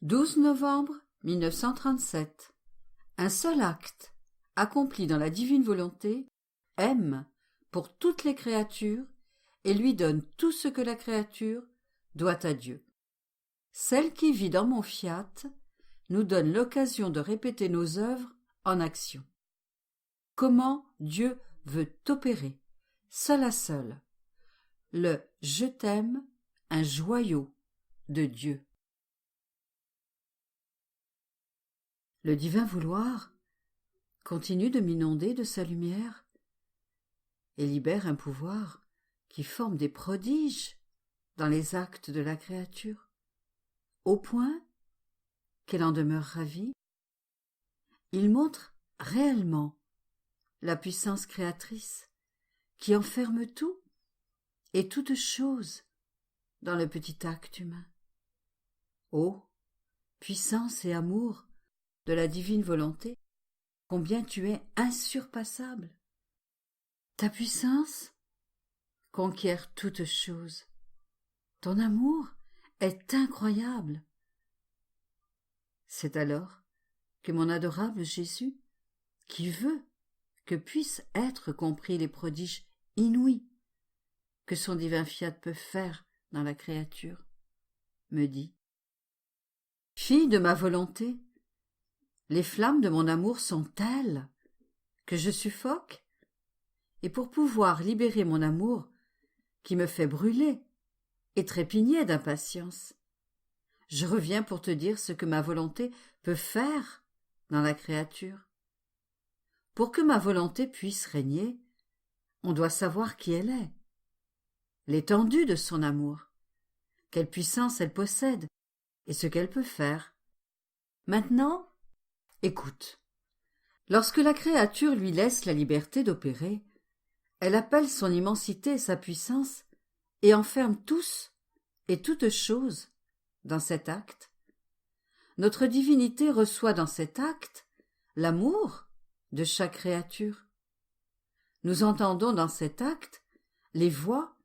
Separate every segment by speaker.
Speaker 1: 12 novembre 1937. Un seul acte, accompli dans la divine volonté, aime pour toutes les créatures et lui donne tout ce que la créature doit à Dieu. Celle qui vit dans mon fiat nous donne l'occasion de répéter nos œuvres en action. Comment Dieu veut opérer, seul à seul, le « je t'aime », un joyau de Dieu. Le divin vouloir continue de m'inonder de sa lumière et libère un pouvoir qui forme des prodiges dans les actes de la créature, au point qu'elle en demeure ravie. Il montre réellement la puissance créatrice qui enferme tout et toute chose dans le petit acte humain. Ô puissance et amour de la divine volonté, combien tu es insurpassable. Ta puissance conquiert toute chose. Ton amour est incroyable. C'est alors que mon adorable Jésus, qui veut que puissent être compris les prodiges inouïs que son divin fiat peut faire dans la créature, me dit : Fille de ma volonté, les flammes de mon amour sont telles que je suffoque, et pour pouvoir libérer mon amour qui me fait brûler et trépigner d'impatience, je reviens pour te dire ce que ma volonté peut faire dans la créature. Pour que ma volonté puisse régner, on doit savoir qui elle est, l'étendue de son amour, quelle puissance elle possède et ce qu'elle peut faire. Maintenant, écoute. Lorsque la créature lui laisse la liberté d'opérer, elle appelle son immensité et sa puissance et enferme tous et toutes choses dans cet acte. Notre divinité reçoit dans cet acte l'amour de chaque créature. Nous entendons dans cet acte les voix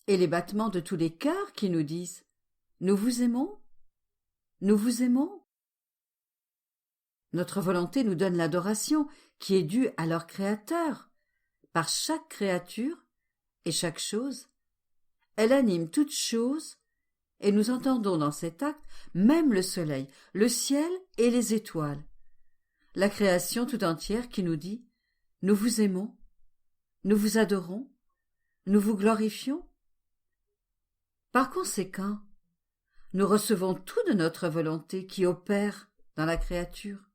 Speaker 1: et les battements de tous les cœurs qui nous disent « Nous vous aimons, nous vous aimons ». Notre volonté nous donne l'adoration qui est due à leur Créateur, par chaque créature et chaque chose. Elle anime toute chose et nous entendons dans cet acte même le soleil, le ciel et les étoiles. La création tout entière qui nous dit « Nous vous aimons, nous vous adorons, nous vous glorifions ». Par conséquent, nous recevons tout de notre volonté qui opère dans la créature.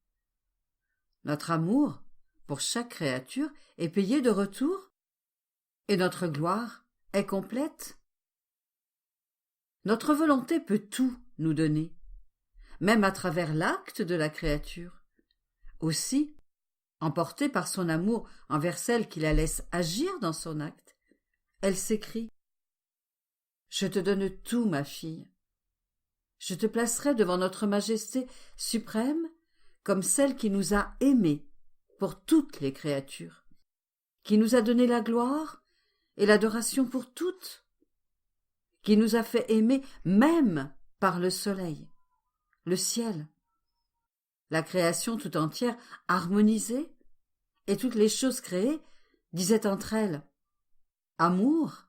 Speaker 1: Notre amour pour chaque créature est payé de retour et notre gloire est complète. Notre volonté peut tout nous donner, même à travers l'acte de la créature. Aussi, emportée par son amour envers celle qui la laisse agir dans son acte, elle s'écrie : « Je te donne tout, ma fille. Je te placerai devant notre majesté suprême comme celle qui nous a aimés pour toutes les créatures, qui nous a donné la gloire et l'adoration pour toutes, qui nous a fait aimer même par le soleil, le ciel, la création tout entière harmonisée, et toutes les choses créées disaient entre elles : Amour,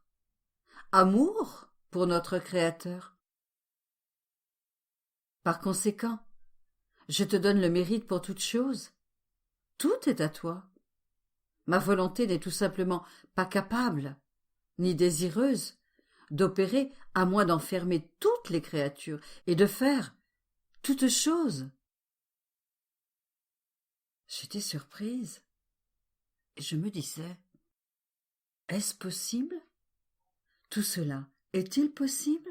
Speaker 1: amour pour notre Créateur. Par conséquent, je te donne le mérite pour toute chose. Tout est à toi. Ma volonté n'est tout simplement pas capable, ni désireuse, d'opérer à moins d'enfermer toutes les créatures et de faire toutes choses. J'étais surprise et je me disais : est-ce possible ? Tout cela est-il possible ?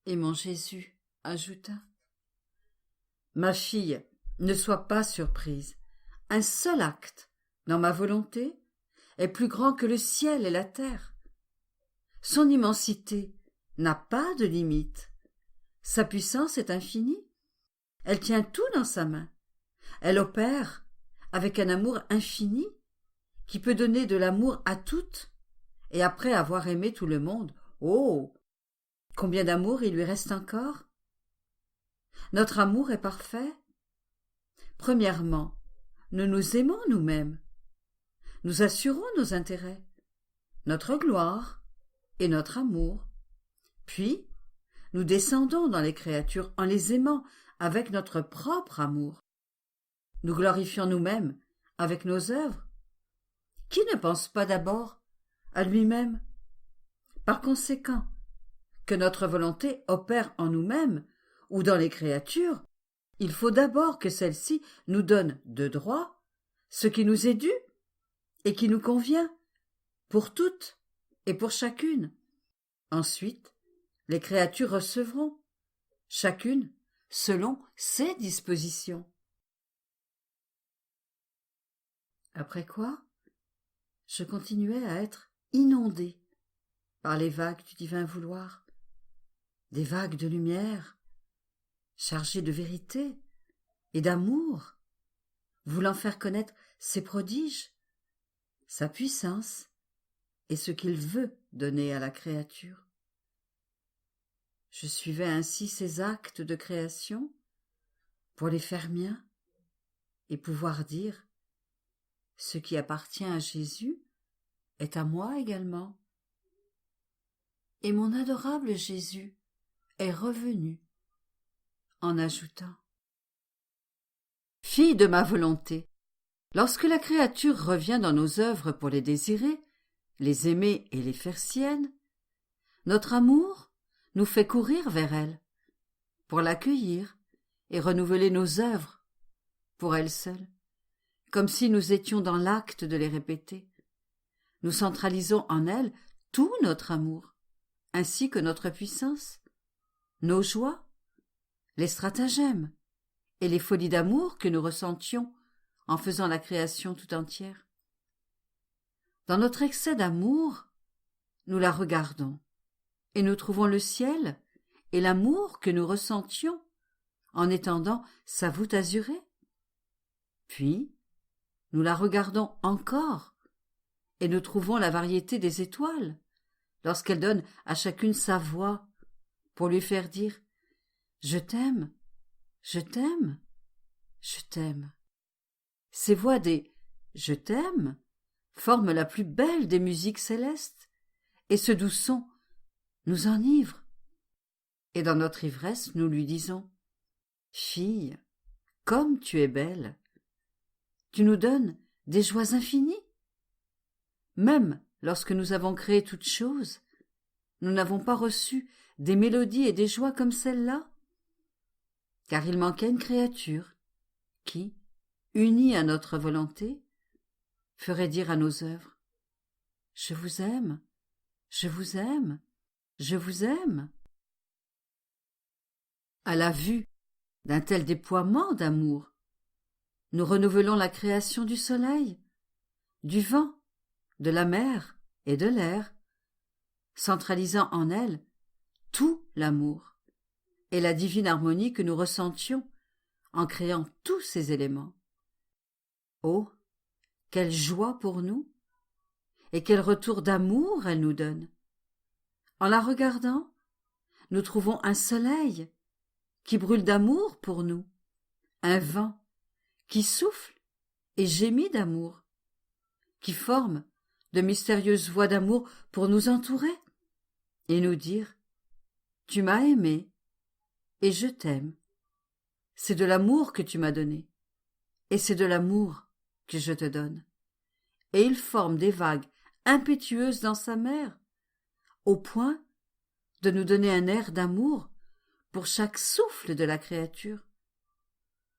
Speaker 1: Et mon Jésus ajouta : Ma fille, ne sois pas surprise. Un seul acte, dans ma volonté, est plus grand que le ciel et la terre. Son immensité n'a pas de limite. Sa puissance est infinie. Elle tient tout dans sa main. Elle opère avec un amour infini qui peut donner de l'amour à toutes. Et après avoir aimé tout le monde, oh, combien d'amour il lui reste encore ? Notre amour est parfait. Premièrement, nous nous aimons nous-mêmes. Nous assurons nos intérêts, notre gloire et notre amour. Puis, nous descendons dans les créatures en les aimant avec notre propre amour. Nous glorifions nous-mêmes avec nos œuvres. Qui ne pense pas d'abord à lui-même? Par conséquent, que notre volonté opère en nous-mêmes ou dans les créatures, il faut d'abord que celle-ci nous donne de droit ce qui nous est dû et qui nous convient, pour toutes et pour chacune. Ensuite, les créatures recevront, chacune selon ses dispositions. Après quoi, je continuais à être inondée par les vagues du divin vouloir, des vagues de lumière, chargées de vérité et d'amour, voulant faire connaître ses prodiges, sa puissance et ce qu'il veut donner à la créature. Je suivais ainsi ces actes de création pour les faire miens et pouvoir dire: ce qui appartient à Jésus est à moi également. Et mon adorable Jésus est revenu en ajoutant: Fille de ma volonté, lorsque la créature revient dans nos œuvres pour les désirer, les aimer et les faire siennes, notre amour nous fait courir vers elle, pour l'accueillir et renouveler nos œuvres pour elle seule, comme si nous étions dans l'acte de les répéter. Nous centralisons en elle tout notre amour, ainsi que notre puissance, nos joies, les stratagèmes et les folies d'amour que nous ressentions en faisant la création tout entière. Dans notre excès d'amour, nous la regardons et nous trouvons le ciel et l'amour que nous ressentions en étendant sa voûte azurée. Puis, nous la regardons encore et nous trouvons la variété des étoiles lorsqu'elle donne à chacune sa voix pour lui faire dire « Je t'aime, je t'aime, je t'aime ». Ces voix des « Je t'aime » forment la plus belle des musiques célestes, et ce doux son nous enivre. Et dans notre ivresse, nous lui disons: Fille, comme tu es belle, tu nous donnes des joies infinies. Même lorsque nous avons créé toutes choses, nous n'avons pas reçu des mélodies et des joies comme celle-là, car il manquait une créature qui, unie à notre volonté, ferait dire à nos œuvres: Je vous aime, je vous aime, je vous aime. À la vue d'un tel déploiement d'amour, nous renouvelons la création du soleil, du vent, de la mer et de l'air, centralisant en elle tout l'amour et la divine harmonie que nous ressentions en créant tous ces éléments. Oh, quelle joie pour nous et quel retour d'amour elle nous donne. En la regardant, nous trouvons un soleil qui brûle d'amour pour nous, un vent qui souffle et gémit d'amour, qui forme de mystérieuses voix d'amour pour nous entourer et nous dire: Tu m'as aimé et je t'aime. C'est de l'amour que tu m'as donné et c'est de l'amour que je te donne. Et il forme des vagues impétueuses dans sa mer, au point de nous donner un air d'amour pour chaque souffle de la créature.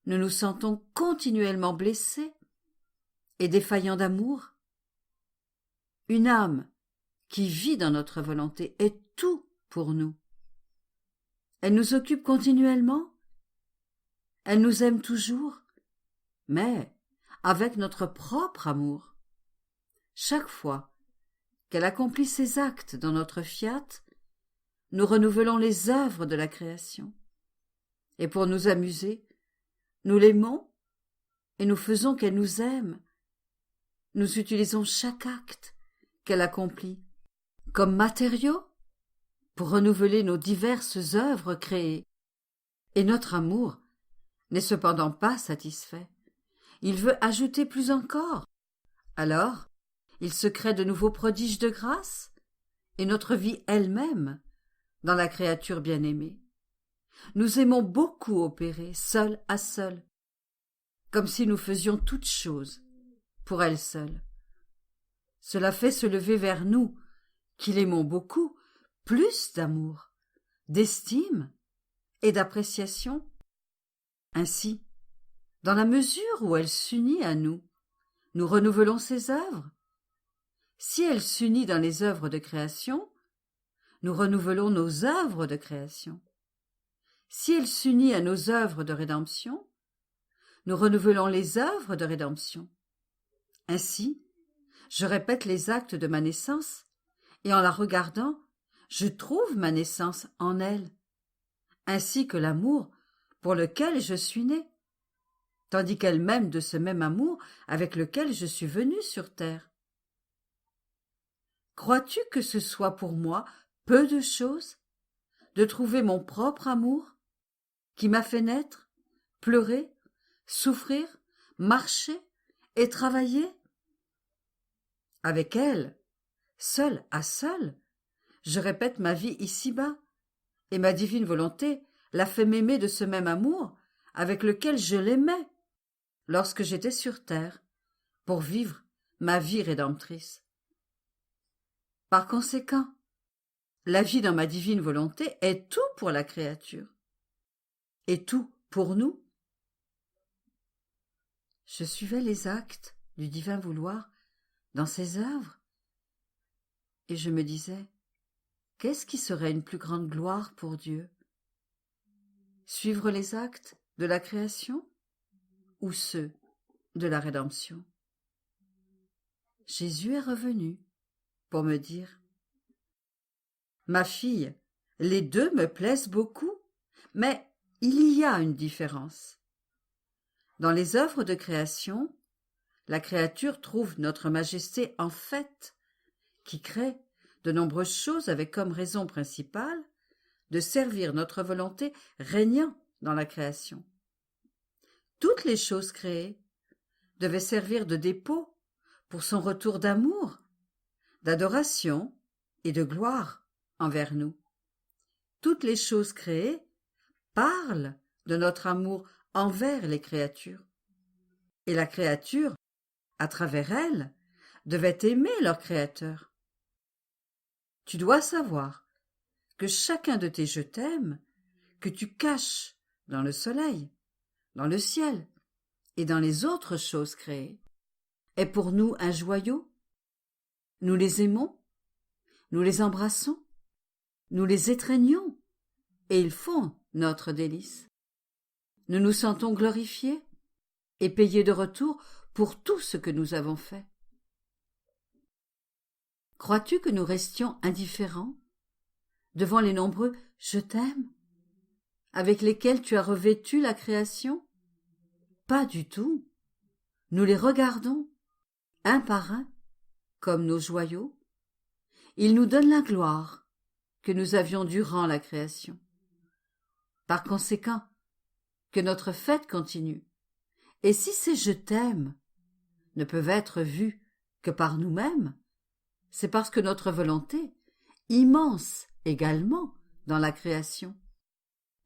Speaker 1: Nous nous sentons continuellement blessés et défaillants d'amour. Une âme qui vit dans notre volonté est tout pour nous. Elle nous occupe continuellement, elle nous aime toujours, mais avec notre propre amour. Chaque fois qu'elle accomplit ses actes dans notre fiat, nous renouvelons les œuvres de la création. Et pour nous amuser, nous l'aimons et nous faisons qu'elle nous aime. Nous utilisons chaque acte qu'elle accomplit comme matériau pour renouveler nos diverses œuvres créées. Et notre amour n'est cependant pas satisfait. Il veut ajouter plus encore. Alors, il se crée de nouveaux prodiges de grâce, et notre vie elle-même, dans la créature bien-aimée. Nous aimons beaucoup opérer, seul à seul, comme si nous faisions toutes choses pour elle seule. Cela fait se lever vers nous, qui l'aimons beaucoup, plus d'amour, d'estime et d'appréciation. Ainsi, dans la mesure où elle s'unit à nous, nous renouvelons ses œuvres. Si elle s'unit dans les œuvres de création, nous renouvelons nos œuvres de création. Si elle s'unit à nos œuvres de rédemption, nous renouvelons les œuvres de rédemption. Ainsi, je répète les actes de ma naissance, et en la regardant, je trouve ma naissance en elle, ainsi que l'amour pour lequel je suis né, tandis qu'elle m'aime de ce même amour avec lequel je suis venu sur terre. Crois-tu que ce soit pour moi peu de chose de trouver mon propre amour qui m'a fait naître, pleurer, souffrir, marcher et travailler? Avec elle, seule à seule, je répète ma vie ici-bas, et ma divine volonté l'a fait m'aimer de ce même amour avec lequel je l'aimais lorsque j'étais sur terre, pour vivre ma vie rédemptrice. Par conséquent, la vie dans ma divine volonté est tout pour la créature, et tout pour nous. Je suivais les actes du divin vouloir dans ses œuvres, et je me disais, qu'est-ce qui serait une plus grande gloire pour Dieu? Suivre les actes de la création ou ceux de la rédemption? Jésus est revenu pour me dire, ma fille, les deux me plaisent beaucoup, mais il y a une différence. Dans les œuvres de création, la créature trouve notre majesté en fait, qui crée de nombreuses choses avec comme raison principale de servir notre volonté régnant dans la création. Toutes les choses créées devaient servir de dépôt pour son retour d'amour, d'adoration et de gloire envers nous. Toutes les choses créées parlent de notre amour envers les créatures. Et la créature, à travers elle, devait aimer leur créateur. Tu dois savoir que chacun de tes je t'aime, que tu caches dans le soleil, dans le ciel et dans les autres choses créées, est pour nous un joyau. Nous les aimons, nous les embrassons, nous les étreignons, et ils font notre délice. Nous nous sentons glorifiés et payés de retour pour tout ce que nous avons fait. Crois-tu que nous restions indifférents devant les nombreux « je t'aime » avec lesquels tu as revêtu la création? Pas du tout. Nous les regardons, un par un, comme nos joyaux. Ils nous donnent la gloire que nous avions durant la création. Par conséquent, que notre fête continue. Et si ces « je t'aime » ne peuvent être vus que par nous-mêmes, c'est parce que notre volonté, immense également dans la création,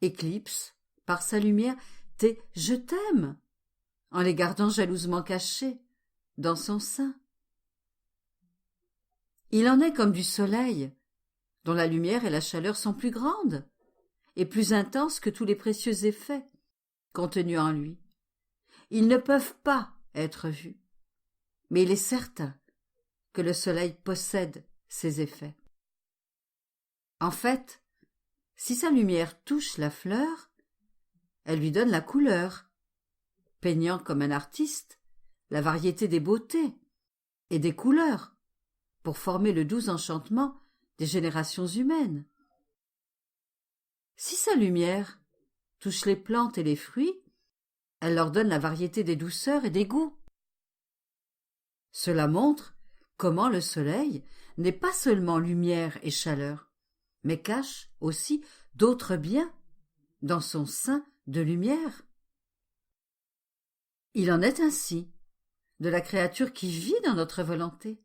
Speaker 1: éclipse par sa lumière tes « je t'aime » en les gardant jalousement cachés dans son sein. Il en est comme du soleil, dont la lumière et la chaleur sont plus grandes et plus intenses que tous les précieux effets contenus en lui. Ils ne peuvent pas être vus, mais il est certain que le soleil possède ces effets. En fait, si sa lumière touche la fleur, elle lui donne la couleur, peignant comme un artiste la variété des beautés et des couleurs pour former le doux enchantement des générations humaines. Si sa lumière touche les plantes et les fruits, elle leur donne la variété des douceurs et des goûts. Cela montre comment le soleil n'est pas seulement lumière et chaleur, mais cache aussi d'autres biens dans son sein de lumière. Il en est ainsi de la créature qui vit dans notre volonté.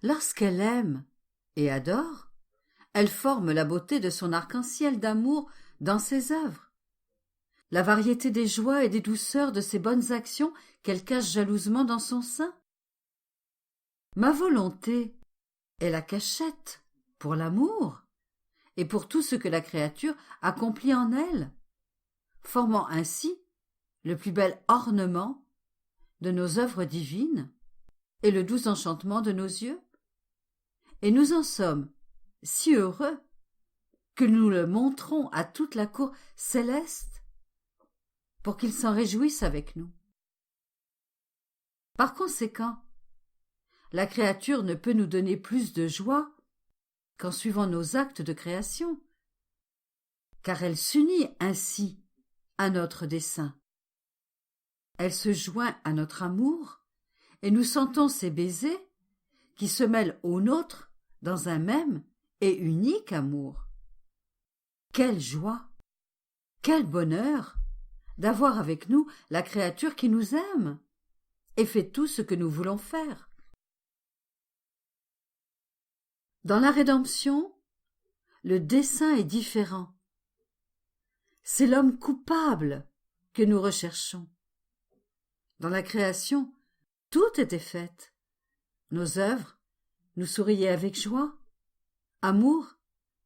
Speaker 1: Lorsqu'elle aime et adore, elle forme la beauté de son arc-en-ciel d'amour dans ses œuvres, la variété des joies et des douceurs de ses bonnes actions qu'elle cache jalousement dans son sein. Ma volonté est la cachette pour l'amour et pour tout ce que la créature accomplit en elle, formant ainsi le plus bel ornement de nos œuvres divines et le doux enchantement de nos yeux. Et nous en sommes si heureux que nous le montrons à toute la cour céleste pour qu'ils s'en réjouissent avec nous. Par conséquent, la créature ne peut nous donner plus de joie qu'en suivant nos actes de création, car elle s'unit ainsi à notre dessein. Elle se joint à notre amour, et nous sentons ses baisers qui se mêlent aux nôtres dans un même et unique amour. Quelle joie, quel bonheur d'avoir avec nous la créature qui nous aime et fait tout ce que nous voulons faire. Dans la rédemption, le dessein est différent. C'est l'homme coupable que nous recherchons. Dans la création, tout était fait. Nos œuvres nous souriaient avec joie, amour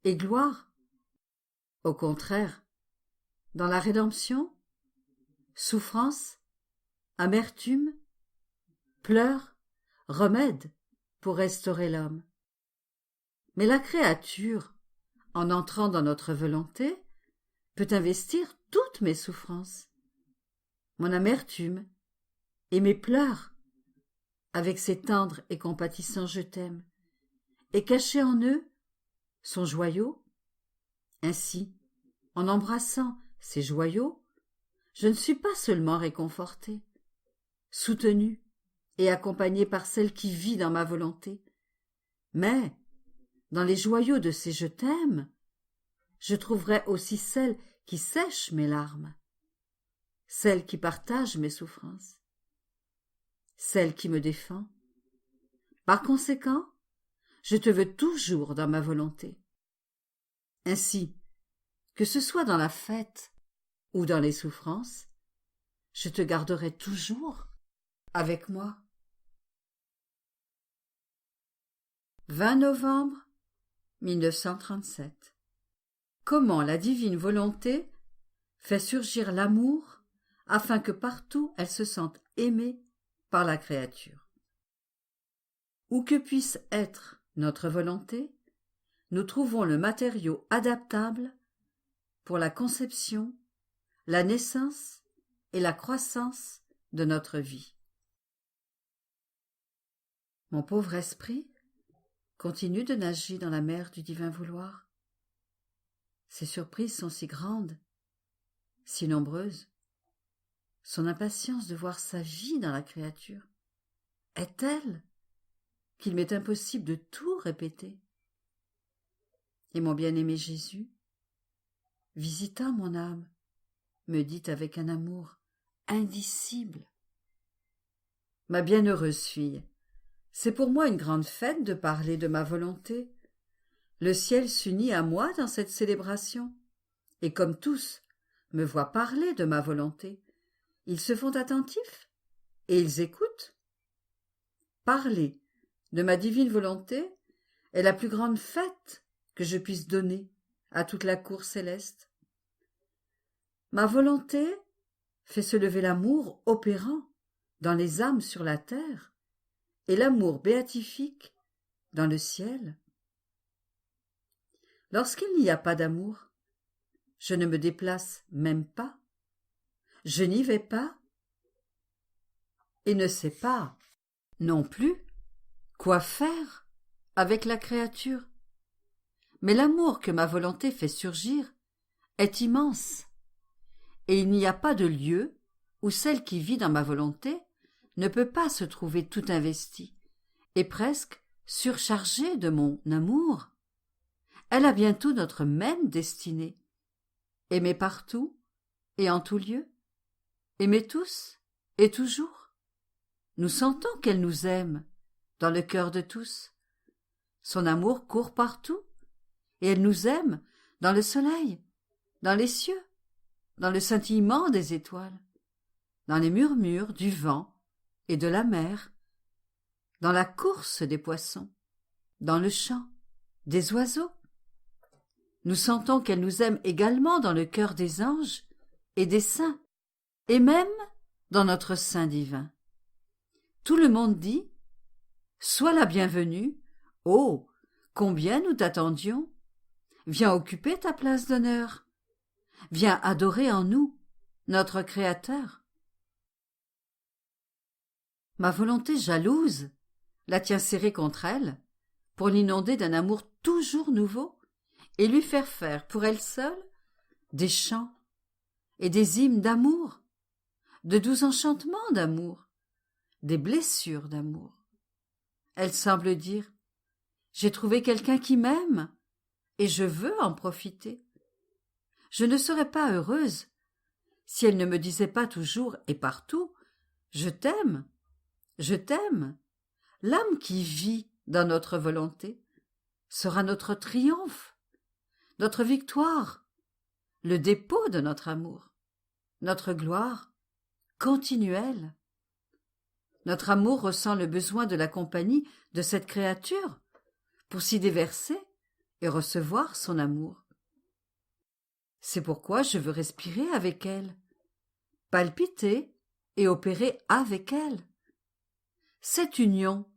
Speaker 1: et gloire. Au contraire, dans la rédemption, souffrance, amertume, pleurs, remèdes pour restaurer l'homme. Mais la créature, en entrant dans notre volonté, peut investir toutes mes souffrances, mon amertume et mes pleurs, avec ses tendres et compatissants je t'aime, et cacher en eux son joyau. Ainsi, en embrassant ces joyaux, je ne suis pas seulement réconfortée, soutenue et accompagnée par celle qui vit dans ma volonté, mais, dans les joyaux de ces je t'aime, je trouverai aussi celle qui sèche mes larmes, celle qui partage mes souffrances, celle qui me défend. Par conséquent, je te veux toujours dans ma volonté. Ainsi, que ce soit dans la fête ou dans les souffrances, je te garderai toujours avec moi. 20 novembre 1937. Comment la divine volonté fait surgir l'amour afin que partout elle se sente aimée par la créature. Où que puisse être notre volonté, nous trouvons le matériau adaptable pour la conception, la naissance et la croissance de notre vie. Mon pauvre esprit continue de nager dans la mer du divin vouloir. Ses surprises sont si grandes, si nombreuses. Son impatience de voir sa vie dans la créature est telle qu'il m'est impossible de tout répéter. Et mon bien-aimé Jésus, visitant mon âme, me dit avec un amour indicible: ma bienheureuse fille, c'est pour moi une grande fête de parler de ma volonté. Le ciel s'unit à moi dans cette célébration, et comme tous me voient parler de ma volonté, ils se font attentifs et ils écoutent. Parler de ma divine volonté est la plus grande fête que je puisse donner à toute la cour céleste. Ma volonté fait se lever l'amour opérant dans les âmes sur la terre et l'amour béatifique dans le ciel. Lorsqu'il n'y a pas d'amour, je ne me déplace même pas, je n'y vais pas et ne sais pas non plus quoi faire avec la créature. Mais l'amour que ma volonté fait surgir est immense, et il n'y a pas de lieu où celle qui vit dans ma volonté ne peut pas se trouver tout investie et presque surchargée de mon amour. Elle a bientôt notre même destinée, aimer partout et en tout lieu, aimer tous et toujours. Nous sentons qu'elle nous aime dans le cœur de tous. Son amour court partout, et elle nous aime dans le soleil, dans les cieux, dans le scintillement des étoiles, dans les murmures du vent et de la mer, dans la course des poissons, dans le chant des oiseaux. Nous sentons qu'elle nous aime également dans le cœur des anges et des saints, et même dans notre sein divin. Tout le monde dit « Sois la bienvenue, oh, combien nous t'attendions! Viens occuper ta place d'honneur, viens adorer en nous notre Créateur. » Ma volonté jalouse la tient serrée contre elle pour l'inonder d'un amour toujours nouveau et lui faire pour elle seule des chants et des hymnes d'amour, de doux enchantements d'amour, des blessures d'amour. Elle semble dire « J'ai trouvé quelqu'un qui m'aime et je veux en profiter. Je ne serais pas heureuse si elle ne me disait pas toujours et partout « Je t'aime, je t'aime ». L'âme qui vit dans notre volonté sera notre triomphe, notre victoire, le dépôt de notre amour, notre gloire continuelle. Notre amour ressent le besoin de la compagnie de cette créature pour s'y déverser et recevoir son amour. C'est pourquoi je veux respirer avec elle, palpiter et opérer avec elle. Cette union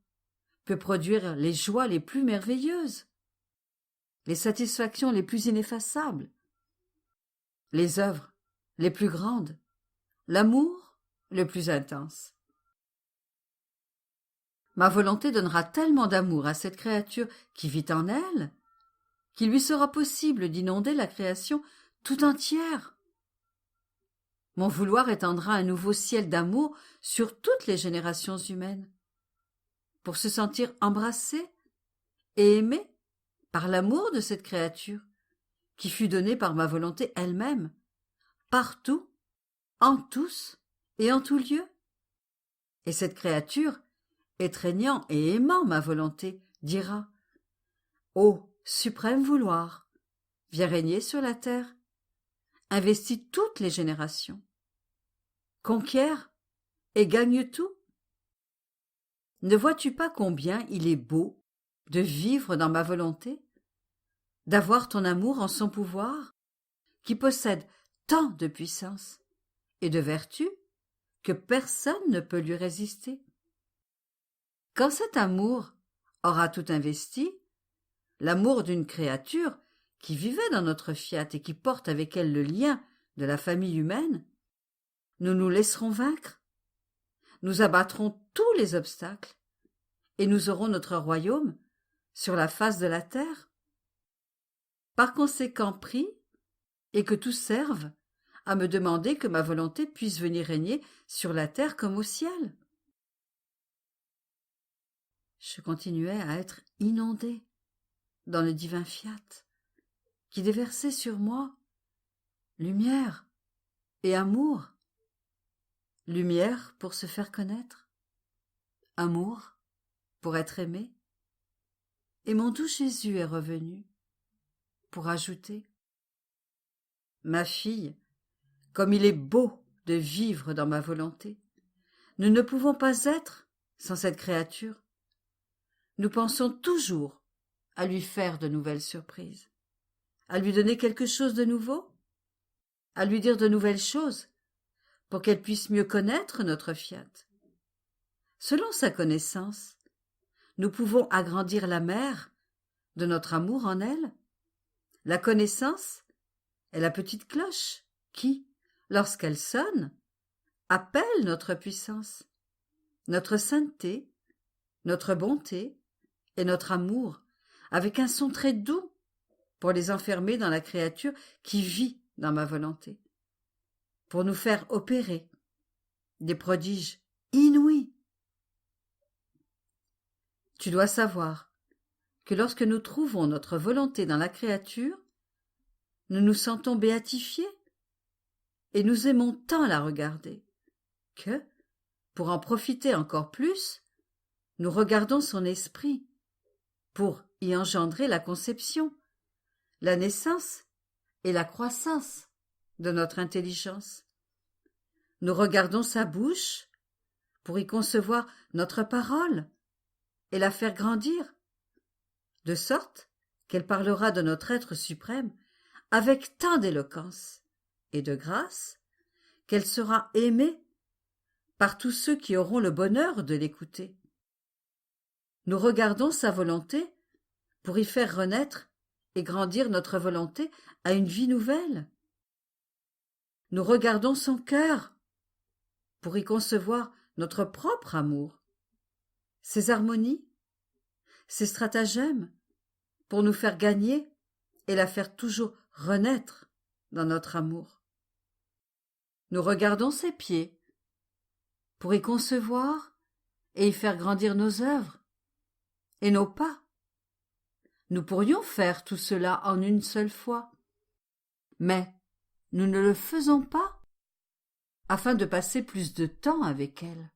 Speaker 1: peut produire les joies les plus merveilleuses, les satisfactions les plus ineffaçables, les œuvres les plus grandes, l'amour le plus intense. Ma volonté donnera tellement d'amour à cette créature qui vit en elle, qu'il lui sera possible d'inonder la création tout entière. Mon vouloir étendra un nouveau ciel d'amour sur toutes les générations humaines, pour se sentir embrassé et aimé par l'amour de cette créature qui fut donnée par ma volonté elle-même, partout, en tous et en tout lieu. Et cette créature, étreignant et aimant ma volonté, dira « Ô suprême vouloir, viens régner sur la terre, investis toutes les générations, conquiert et gagne tout. Ne vois-tu pas combien il est beau de vivre dans ma volonté, d'avoir ton amour en son pouvoir, qui possède tant de puissance et de vertu que personne ne peut lui résister. Quand cet amour aura tout investi, l'amour d'une créature qui vivait dans notre fiat et qui porte avec elle le lien de la famille humaine, nous nous laisserons vaincre, nous abattrons tous les obstacles et nous aurons notre royaume sur la face de la terre. Par conséquent, prie et que tout serve à me demander que ma volonté puisse venir régner sur la terre comme au ciel. Je continuais à être inondée dans le divin fiat qui déversait sur moi lumière et amour. Lumière pour se faire connaître, amour pour être aimé. Et mon doux Jésus est revenu pour ajouter « Ma fille, comme il est beau de vivre dans ma volonté, nous ne pouvons pas être sans cette créature. Nous pensons toujours à lui faire de nouvelles surprises, à lui donner quelque chose de nouveau, à lui dire de nouvelles choses, pour qu'elle puisse mieux connaître notre fiat. Selon sa connaissance, nous pouvons agrandir la mer de notre amour en elle. La connaissance est la petite cloche qui, lorsqu'elle sonne, appelle notre puissance, notre sainteté, notre bonté et notre amour avec un son très doux pour les enfermer dans la créature qui vit dans ma volonté, pour nous faire opérer des prodiges inouïs. Tu dois savoir que lorsque nous trouvons notre volonté dans la créature, nous nous sentons béatifiés et nous aimons tant la regarder que, pour en profiter encore plus, nous regardons son esprit pour y engendrer la conception, la naissance et la croissance de notre intelligence. Nous regardons sa bouche pour y concevoir notre parole et la faire grandir, de sorte qu'elle parlera de notre être suprême avec tant d'éloquence et de grâce qu'elle sera aimée par tous ceux qui auront le bonheur de l'écouter. Nous regardons sa volonté pour y faire renaître et grandir notre volonté à une vie nouvelle. Nous regardons son cœur pour y concevoir notre propre amour, ses harmonies, ses stratagèmes pour nous faire gagner et la faire toujours renaître dans notre amour. Nous regardons ses pieds pour y concevoir et y faire grandir nos œuvres et nos pas. Nous pourrions faire tout cela en une seule fois, mais nous ne le faisons pas afin de passer plus de temps avec elle,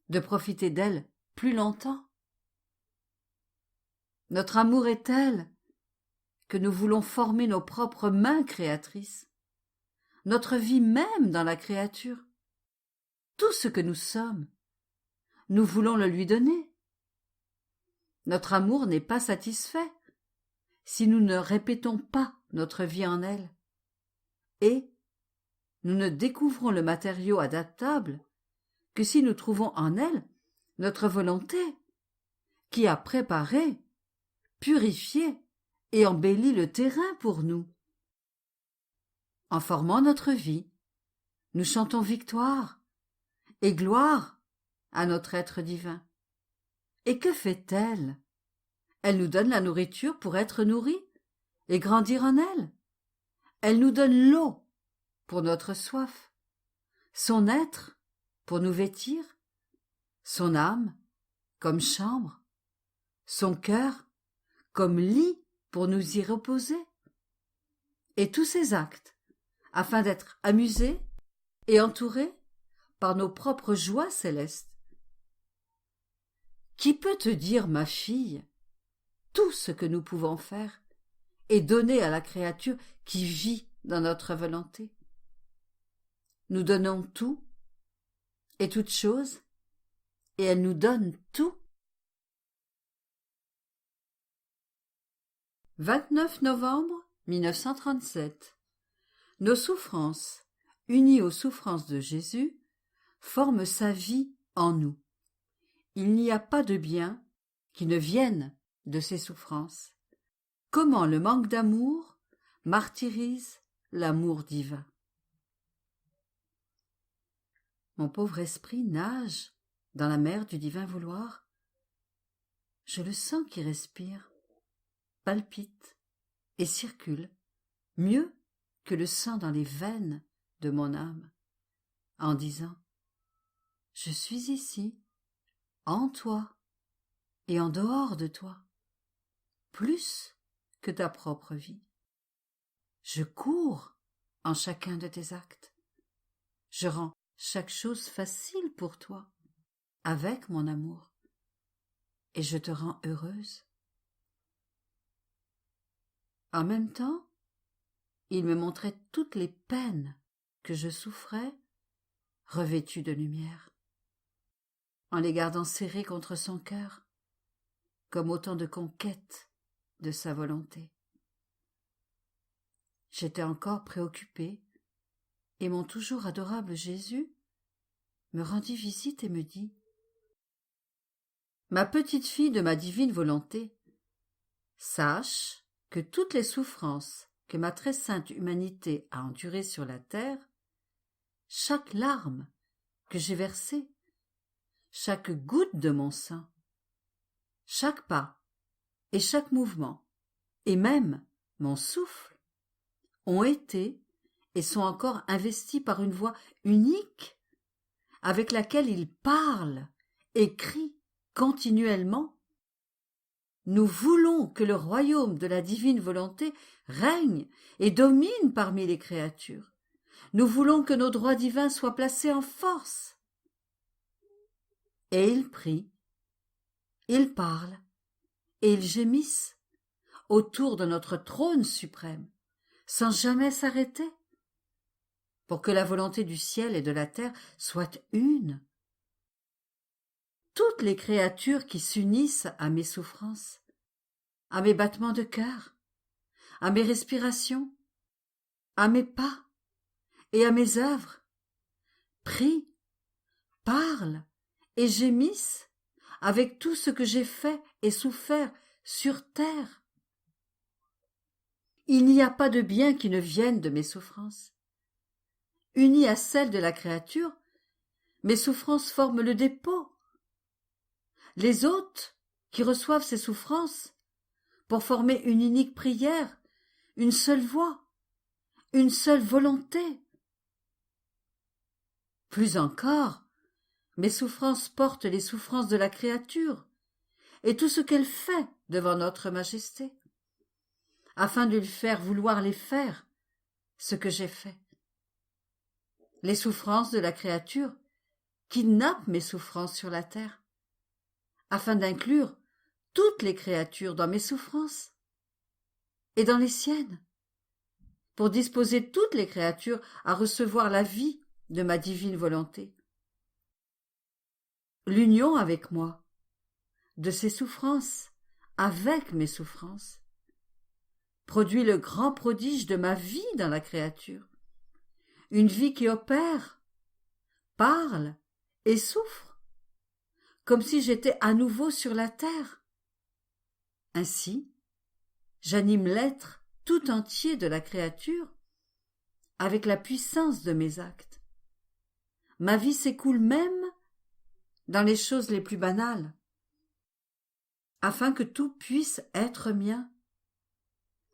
Speaker 1: de profiter d'elle plus longtemps. Notre amour est tel que nous voulons former nos propres mains créatrices, notre vie même dans la créature. Tout ce que nous sommes, nous voulons le lui donner. Notre amour n'est pas satisfait si nous ne répétons pas notre vie en elle, et nous ne découvrons le matériau adaptable que si nous trouvons en elle notre volonté, qui a préparé, purifié et embelli le terrain pour nous. En formant notre vie, nous chantons victoire et gloire à notre être divin. Et que fait-elle? Elle nous donne la nourriture pour être nourris et grandir en elle. Elle nous donne l'eau pour notre soif, son être pour nous vêtir, son âme comme chambre, son cœur comme lit pour nous y reposer. Et tous ces actes, afin d'être amusés et entourés par nos propres joies célestes. Qui peut te dire, ma fille, tout ce que nous pouvons faire et donner à la créature qui vit dans notre volonté? Nous donnons tout et toutes choses, et elle nous donne tout. 29 novembre 1937. Nos souffrances, unies aux souffrances de Jésus, forment sa vie en nous. Il n'y a pas de bien qui ne vienne de ces souffrances. Comment le manque d'amour martyrise l'amour divin. Mon pauvre esprit nage dans la mer du divin vouloir. Je le sens qui respire, palpite et circule mieux que le sang dans les veines de mon âme, en disant « Je suis ici, en toi et en dehors de toi, plus que ta propre vie. Je cours en chacun de tes actes. Je rends chaque chose facile pour toi, avec mon amour, et je te rends heureuse. » En même temps, il me montrait toutes les peines que je souffrais, revêtues de lumière, en les gardant serrées contre son cœur, comme autant de conquêtes de sa volonté. J'étais encore préoccupée, et mon toujours adorable Jésus me rendit visite et me dit « Ma petite fille de ma divine volonté, sache que toutes les souffrances que ma très sainte humanité a endurées sur la terre, chaque larme que j'ai versée, chaque goutte de mon sang, chaque pas et chaque mouvement, et même mon souffle, ont été et sont encore investis par une voix unique avec laquelle il parle et crie continuellement. Nous voulons que le royaume de la divine volonté règne et domine parmi les créatures. Nous voulons que nos droits divins soient placés en force. » Et ils prient, ils parlent et ils gémissent autour de notre trône suprême, sans jamais s'arrêter, pour que la volonté du ciel et de la terre soit une. Toutes les créatures qui s'unissent à mes souffrances, à mes battements de cœur, à mes respirations, à mes pas et à mes œuvres, prient, parlent et gémissent avec tout ce que j'ai fait et souffert sur terre. Il n'y a pas de bien qui ne vienne de mes souffrances. Unies à celles de la créature, mes souffrances forment le dépôt. Les hôtes qui reçoivent ces souffrances pour former une unique prière, une seule voix, une seule volonté. Plus encore, mes souffrances portent les souffrances de la créature et tout ce qu'elle fait devant notre majesté, afin de lui faire vouloir les faire, ce que j'ai fait. Les souffrances de la créature kidnappent mes souffrances sur la terre, afin d'inclure toutes les créatures dans mes souffrances et dans les siennes, pour disposer toutes les créatures à recevoir la vie de ma divine volonté. L'union avec moi, de ces souffrances, avec mes souffrances, produit le grand prodige de ma vie dans la créature, une vie qui opère, parle et souffre, comme si j'étais à nouveau sur la terre. Ainsi, j'anime l'être tout entier de la créature avec la puissance de mes actes. Ma vie s'écoule même dans les choses les plus banales, afin que tout puisse être mien,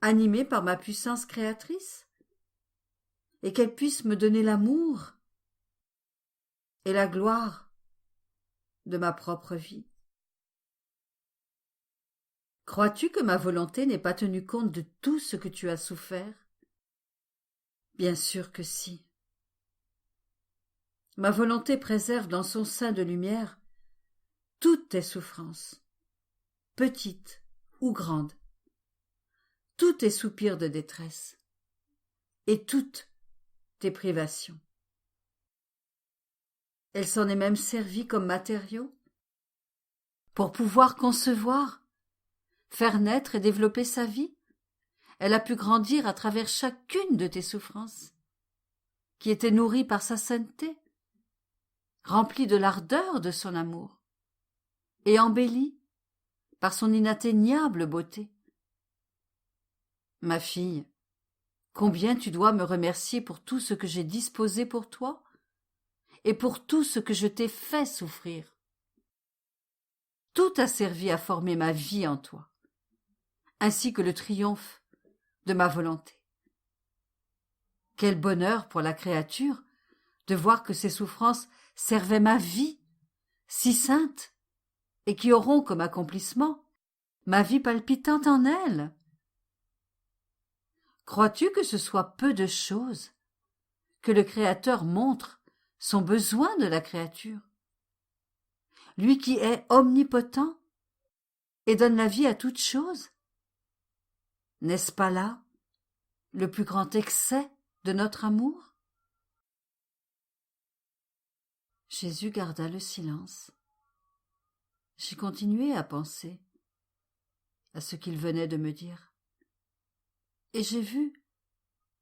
Speaker 1: animé par ma puissance créatrice, et qu'elle puisse me donner l'amour et la gloire de ma propre vie. Crois-tu que ma volonté n'ait pas tenu compte de tout ce que tu as souffert? Bien sûr que si. Ma volonté préserve dans son sein de lumière toutes tes souffrances, petites ou grandes, tous tes soupirs de détresse et toutes tes privations. Elle s'en est même servie comme matériau pour pouvoir concevoir, faire naître et développer sa vie. Elle a pu grandir à travers chacune de tes souffrances, qui étaient nourries par sa sainteté, remplies de l'ardeur de son amour, et embellies par son inatteignable beauté. Ma fille, combien tu dois me remercier pour tout ce que j'ai disposé pour toi, et pour tout ce que je t'ai fait souffrir. Tout a servi à former ma vie en toi, ainsi que le triomphe de ma volonté. Quel bonheur pour la créature de voir que ces souffrances servaient ma vie, si sainte, et qui auront comme accomplissement ma vie palpitante en elle. Crois-tu que ce soit peu de choses que le Créateur montre son besoin de la créature? Lui qui est omnipotent et donne la vie à toute chose? N'est-ce pas là le plus grand excès de notre amour? Jésus garda le silence. J'ai continué à penser à ce qu'il venait de me dire, et j'ai vu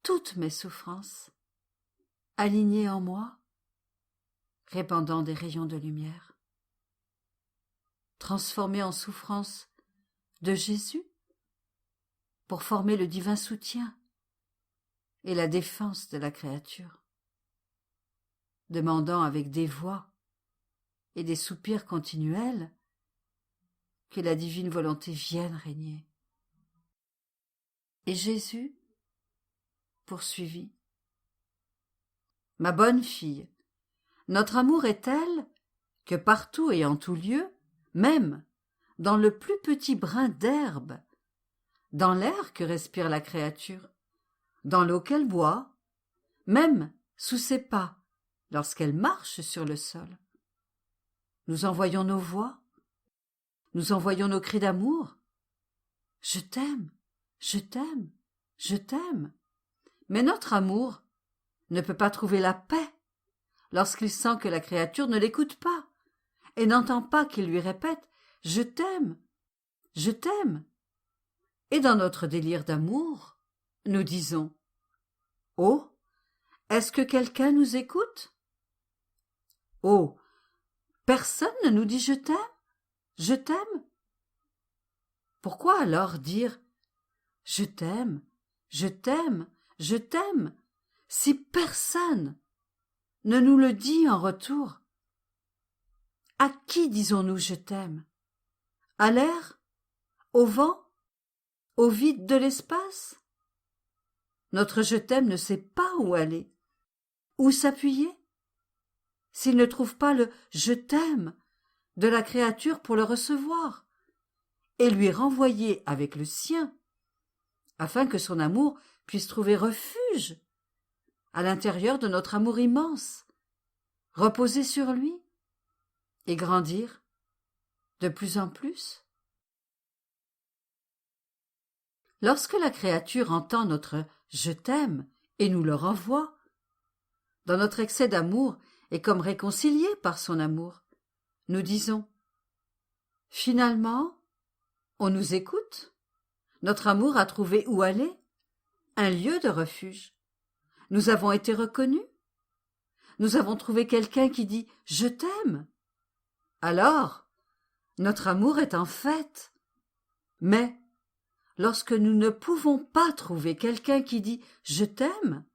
Speaker 1: toutes mes souffrances alignées en moi, répandant des rayons de lumière, transformées en souffrances de Jésus pour former le divin soutien et la défense de la créature, demandant avec des voix et des soupirs continuels que la divine volonté vienne régner. Et Jésus poursuivit: Ma bonne fille, notre amour est tel que partout et en tout lieu, même dans le plus petit brin d'herbe, dans l'air que respire la créature, dans l'eau qu'elle boit, même sous ses pas lorsqu'elle marche sur le sol. Nous envoyons nos voix, nous envoyons nos cris d'amour. Je t'aime, je t'aime, je t'aime. Mais notre amour ne peut pas trouver la paix lorsqu'il sent que la créature ne l'écoute pas et n'entend pas qu'il lui répète « Je t'aime, je t'aime ». Et dans notre délire d'amour, nous disons « Oh, est-ce que quelqu'un nous écoute ?»« Oh, personne ne nous dit « Je t'aime, je t'aime ». Pourquoi alors dire « Je t'aime, je t'aime, je t'aime » si personne ne nous le dit en retour? À qui disons-nous « Je t'aime » ? À l'air ? Au vent ? Au vide de l'espace ? Notre « je t'aime » ne sait pas où aller, où s'appuyer, s'il ne trouve pas le « je t'aime » de la créature pour le recevoir et lui renvoyer avec le sien, afin que son amour puisse trouver refuge à l'intérieur de notre amour immense, reposer sur lui et grandir de plus en plus. Lorsque la créature entend notre « je t'aime » et nous le renvoie, dans notre excès d'amour et comme réconcilié par son amour, nous disons « Finalement, on nous écoute, notre amour a trouvé où aller, un lieu de refuge. Nous avons été reconnus, nous avons trouvé quelqu'un qui dit « je t'aime ». Alors, notre amour est en fête. Mais, lorsque nous ne pouvons pas trouver quelqu'un qui dit « je t'aime »,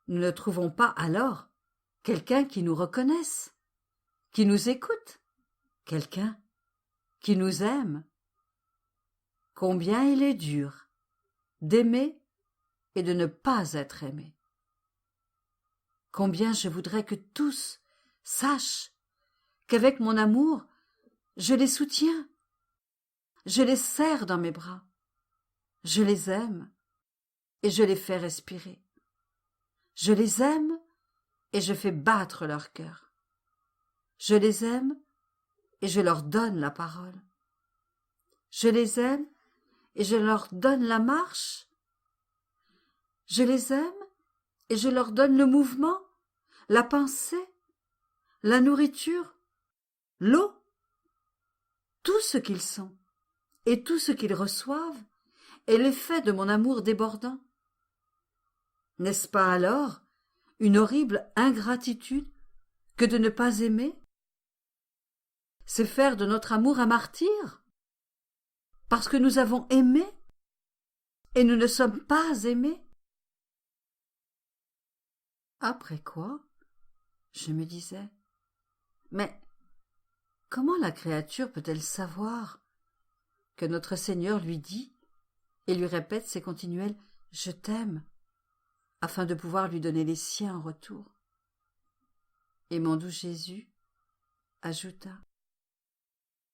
Speaker 1: nous ne trouvons pas alors quelqu'un qui nous reconnaisse, qui nous écoute, quelqu'un qui nous aime. Combien il est dur d'aimer et de ne pas être aimé. Combien je voudrais que tous sachent qu'avec mon amour, je les soutiens, je les serre dans mes bras, je les aime et je les fais respirer. Je les aime et je fais battre leur cœur. Je les aime et je leur donne la parole. Je les aime et je leur donne la marche. Je les aime et je leur donne le mouvement, la pensée, la nourriture, l'eau, tout ce qu'ils sont et tout ce qu'ils reçoivent est l'effet de mon amour débordant. N'est-ce pas alors une horrible ingratitude que de ne pas aimer? C'est faire de notre amour un martyr, parce que nous avons aimé et nous ne sommes pas aimés. Après quoi, je me disais, mais comment la créature peut-elle savoir que notre Seigneur lui dit et lui répète ses continuels « je t'aime » afin de pouvoir lui donner les siens en retour? Et mon doux Jésus ajouta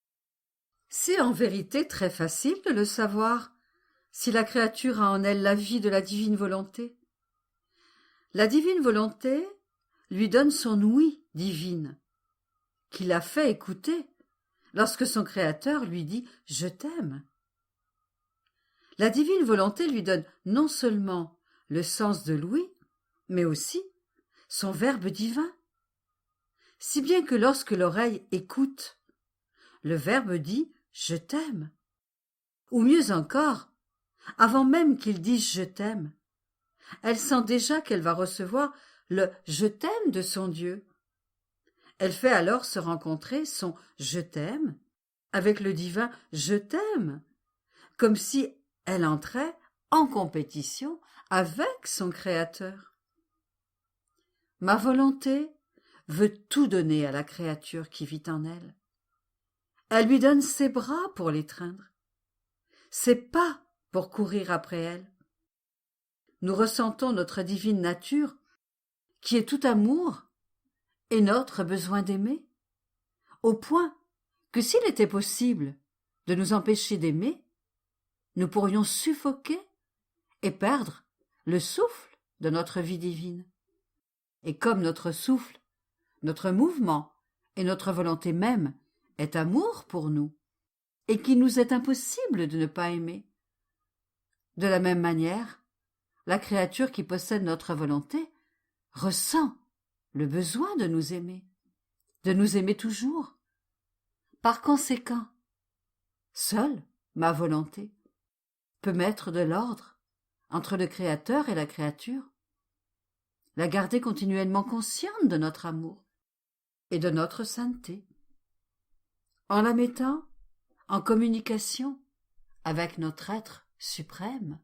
Speaker 1: « C'est en vérité très facile de le savoir, si la créature a en elle la vie de la divine volonté. La divine volonté lui donne son ouïe divine, qui la fait écouter lorsque son Créateur lui dit « je t'aime ». La divine volonté lui donne non seulement le sens de l'ouïe, mais aussi son verbe divin, si bien que lorsque l'oreille écoute, le verbe dit « je t'aime », ou mieux encore, avant même qu'il dise « je t'aime », elle sent déjà qu'elle va recevoir le « je t'aime » de son Dieu. Elle fait alors se rencontrer son « je t'aime » avec le divin « je t'aime », comme si elle entrait en compétition avec son Créateur. Ma volonté veut tout donner à la créature qui vit en elle. Elle lui donne ses bras pour l'étreindre, ses pas pour courir après elle. Nous ressentons notre divine nature, qui est tout amour, et notre besoin d'aimer, au point que s'il était possible de nous empêcher d'aimer, nous pourrions suffoquer et perdre le souffle de notre vie divine. Et comme notre souffle, notre mouvement et notre volonté même est amour pour nous, et qu'il nous est impossible de ne pas aimer, de la même manière, la créature qui possède notre volonté ressent le besoin de nous aimer toujours. Par conséquent, seule ma volonté peut mettre de l'ordre entre le Créateur et la créature, la garder continuellement consciente de notre amour et de notre sainteté, en la mettant en communication avec notre être suprême.